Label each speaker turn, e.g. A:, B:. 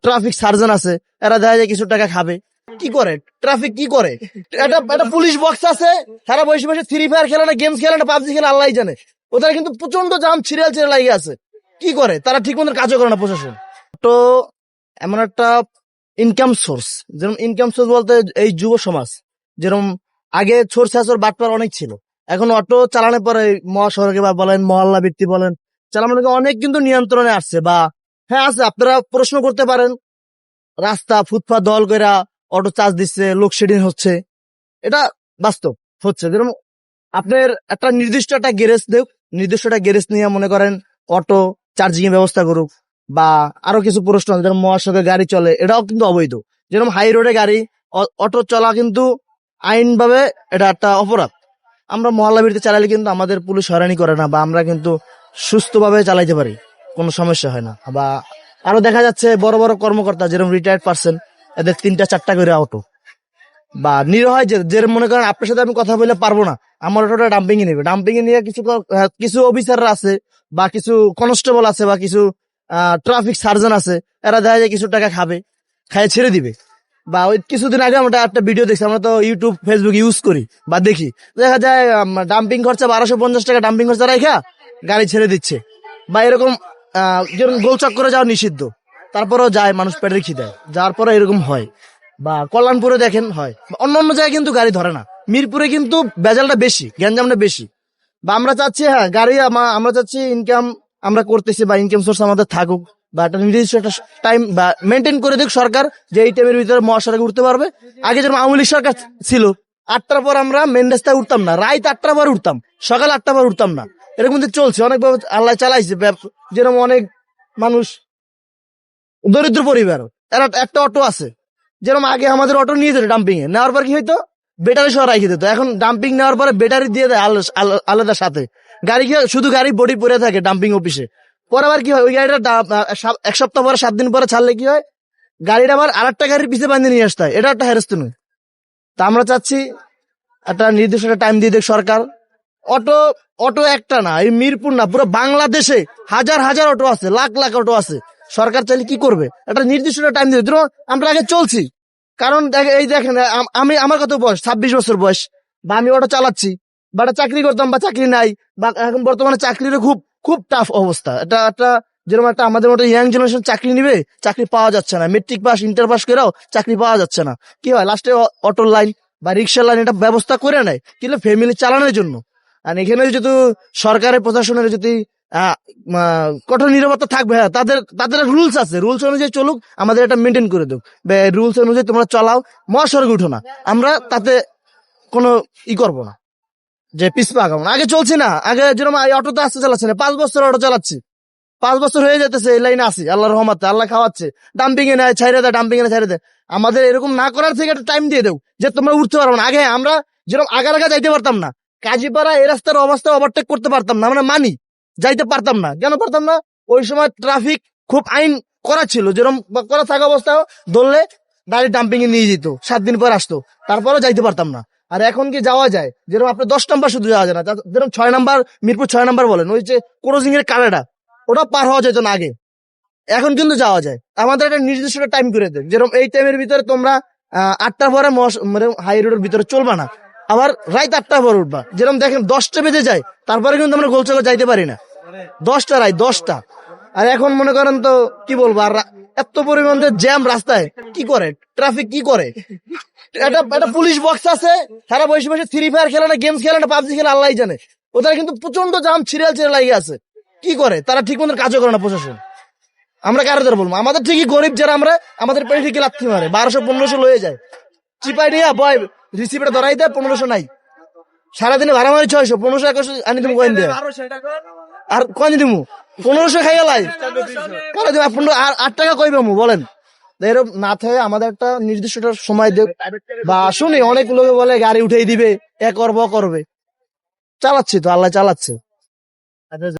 A: Traffic surgeon আছে, এরা দেখা যায় কিছু টাকা খাবে। কি করে ট্রাফিক, কি করে একটা পুলিশ বক্স আছে, সারা বসে বসে ফ্রি ফায়ার খেলে না, গেমস খেলে না, পাবজি খেলে, আল্লাহ জানে। ওদের কিন্তু প্রচন্ড জাম ছিড়াল ছিড়ে লাগে আছে। কি করে তারা ঠিক মতো কাজও করে না প্রশাসন। তো এমন একটা ইনকাম সোর্স, যেরকম ইনকাম সোর্স বলতে এই যুব সমাজ, যেরকম আগে ছোট ছাচর বাটপার অনেক ছিল, এখন অটো চালানোর পরে মহাসড়কে বা বলেন মহল্লা ভিত্তি বলেন চালানোর অনেক কিন্তু নিয়ন্ত্রণে আসছে। বা হ্যাঁ আছে, আপনারা প্রশ্ন করতে পারেন রাস্তা ফুটপাথ দল কইরা অটো চার্জ দিচ্ছে, লোডশেডিং হচ্ছে, এটা বাস্তব হচ্ছে। যেরকম আপনার একটা নির্দিষ্ট একটা গ্যারেজ দেখ, নির্দিষ্ট একটা গ্যারেজ নিয়ে মনে করেন অটো চার্জিং এর ব্যবস্থা করুক, বা আরো কিছু প্রশ্ন আছে, যেরকম মহাসড়কে গাড়ি চলে, এটাও কিন্তু অবৈধ। যেরকম হাই রোডে গাড়ি অটো চলা কিন্তু আইন ভাবে এটা একটা অপরাধ। আমরা মহল্লা ভিত্তিতে চালালে কিন্তু আমাদের পুলিশ হয়রানি করে না, বা আমরা কিন্তু সুস্থভাবে চালাইতে পারি, কোনো সমস্যা হয় না। বা আরো দেখা যাচ্ছে বড় বড় কর্মকর্তা যেরকম রিটায়ার্ড পার্সন, এদের 3টা 4টা করে অটো, বা নিরহয় যে মনে করেন আপনার সাথে আমি কথা বলে পারবো না, আমার অটোটা ডাম্পিং এ নেবে, ডাম্পিং এ নিয়ে কিছু অফিসাররা আছে, বা কিছু কনস্টেবল আছে, বা কিছু ট্রাফিক সার্জন আছে, এরা দেখা যায় কিছু টাকা খাবে, খাইয়ে ছেড়ে দিবে। বা ওই কিছুদিন আগে আমরা একটা ভিডিও দেখছি, আমরা তো ইউটিউব ফেসবুক ইউজ করি বা দেখি, দেখা যায় ডাম্পিং খরচা 1250 টাকা ডাম্পিং খরচা রাখা গাড়ি ছেড়ে দিচ্ছে। বা এরকম যেরকম গোল চক্করে যাওয়া নিষিদ্ধ, তারপরেও যায় মানুষ পেটের খিদায়, যাওয়ার পরে এরকম হয়। বা কল্যাণপুরে দেখেন হয়, অন্য অন্য জায়গায় কিন্তু গাড়ি ধরে না, মিরপুরে কিন্তু ভেজালটা বেশি, গ্যাঞ্জামটা বেশি। বা আমরা চাচ্ছি হ্যাঁ গাড়ি আমরা চাচ্ছি ইনকাম আমরা করতেছি, বা ইনকাম সোর্স আমাদের থাকুক, বা একটা নির্দিষ্ট একটা টাইম বা মেনটেন করে দিক সরকার, যে এই টাইমের ভিতরে মহাসড়কে উঠতে পারবে। আগে যেরকম আওয়ামী লীগ সরকার ছিল, 8টার পর আমরা মেন রাস্তায় উঠতাম না, রাত 8টার পর উঠতাম, সকাল 8টার পর উঠতাম না, এরকম কিন্তু চলছে অনেক আল্লাহ চালাইছে। যেরকম অনেক মানুষ দরিদ্র পরিবার, এরা একটা অটো আছে, যেরকম আগে আমাদের অটো নিয়ে যেত ডাম্পিং এ, নেওয়ার পর কি হইতো ব্যাটারি সহ রাখি দিত, এখন ডাম্পিং নেওয়ার পরে ব্যাটারি দিয়ে দেয় আলাদা সাথে, গাড়ি কি শুধু গাড়ি বডি পরে থাকে ডাম্পিং অফিসে। পরে আবার কি হয়, ওই গাড়িটা 1 সপ্তাহ পরে 7 দিন পরে ছাড়লে কি হয়, গাড়িটা আবার আরেকটা গাড়ির পিছে বাঁধিয়ে নিয়ে আসতে হয়, এটা একটা হ্যারাসমেন্ট। তা আমরা চাচ্ছি একটা নির্দিষ্ট টাইম দিয়ে দেখ সরকার। অটো অটো একটা না, এই মিরপুর না, পুরো বাংলাদেশে হাজার হাজার অটো আছে, লাখ লাখ অটো আছে। সরকার চাইলে কি করবে, একটা নির্দিষ্ট টাইম দিয়ে। আমরা আগে চলছি, কারণ এই দেখেন আমার কত বয়স, 26 বছর বয়স, বা আমি অটো চালাচ্ছি, বা একটা চাকরি করতাম, বা চাকরি নাই, বা এখন বর্তমানে চাকরির খুব খুব টাফ অবস্থা। এটা একটা যেরকম একটা আমাদের মতো ইয়াং জেনারেশন চাকরি নিবে, চাকরি পাওয়া যাচ্ছে না, মেট্রিক পাস ইন্টার পাস করেও চাকরি পাওয়া যাচ্ছে না। কি হয় লাস্টে অটোর লাইন বা রিক্সার লাইন এটা ব্যবস্থা করে নেয়, কিন্তু ফ্যামিলি চালানোর জন্য। আর এখানে যদি সরকারের প্রশাসনের যদি কঠোর নিরাপত্তা থাকবে, হ্যাঁ তাদের তাদের রুলস আছে, রুলস অনুযায়ী চলুক, আমাদের এটা মেনটেন করে দেব, রুলস অনুযায়ী তোমরা চালাও, মহাসড়কে উঠো না, আমরা তাতে কোনো করবো না, যে পিছপা আগাবো না। আগে চলছি না, আগে যেরকম অটোতে আসতে চালাচ্ছে না, 5 বছর অটো চালাচ্ছি, 5 বছর হয়ে যেতেছে এই লাইনে আসি, আল্লাহর রহমতে আল্লাহ খাওয়াচ্ছে, ডাম্পিং এ নেয় ছাইড়ে দেয়, ডাম্পিং এ ছাইড়ে দেয়। আমাদের এরকম না করার থেকে একটা টাইম দিয়ে দেও, যে তোমরা উঠতে পারবো না। আগে আমরা যেরকম আগা যাইতে পারতাম না, কাজীপাড়া এই রাস্তার অবস্থা ওভারটেক করতে পারতাম না, আমরা মানি যাইতে পারতাম না। কেন পারতাম না, ওই সময় ট্রাফিক খুব আইন করা ছিল, যেরকম করা থাকা অবস্থাও ধরলে গাড়ি ডাম্পিং এ নিয়ে যেত, 7 দিন পর আসতো, তারপরেও যাইতে পারতাম না। আর এখন কি যাওয়া যায়, যেরকম আপনার 10 নম্বর শুধু যাওয়া যায় না, যেরকম 6 নম্বর মিরপুর 6 নম্বর বলেন, ওই যে ক্রসিং এর কানাডা, ওটা পার হওয়া যেত না আগে, এখন কিন্তু যাওয়া যায়। আমাদের একটা নির্দিষ্ট টাইম করে দেয়, যেরকম এই টাইমের ভিতরে তোমরা 8টার পরে হাই রোডের ভিতরে চলবা না, আবার রাত 8টার পরে উঠবা। যেরকম দেখেন 10টা বেজে যায়, তারপরে কিন্তু আমরা গোলচকে যাইতে পারি না, 10টা রাত 10টা। আর এখন মনে করেন তো কি বলবো, আর এত পরিমাণে জ্যাম রাস্তায়, কি করে ট্রাফিক, কি করে একটা পুলিশ বক্স আছে, সারা বসে বসে ফ্রি ফায়ার খেলে না, গেমস খেলে না, পাবজি খেলে, আল্লাহ জানে। ওদের কিন্তু প্রচন্ড জাম ছিড়াল ছিড়ে লাগে আছে। কি করে তারা ঠিক মতো কাজও করে না প্রশাসন। আমরা কারোদের বলবো, আমাদের ঠিকই গরিব যারা, আমরা আমাদের পেটে ঠিকই লাথি মারে, 1200-1500 লয়ে যায়, চিপাই নিয়ে বয় রিসিপ্টে ধরাই দেয়, 1500 নাই, সারাদিনে ভাড়া মারি 600, 1500-2100 আনি তুমি কয়েন দেয়, আর কয়েন দিমু 1500 খাইয়া লাই, কারো দিব 15 আর 8 টাকা কই পামু বলেন। এরকম না থাকে, আমাদের একটা নির্দিষ্ট সময় দেব। বা শুনি অনেক লোকে বলে গাড়ি উঠেই দিবে, করবে, চালাচ্ছি তো, আল্লাহ চালাচ্ছে।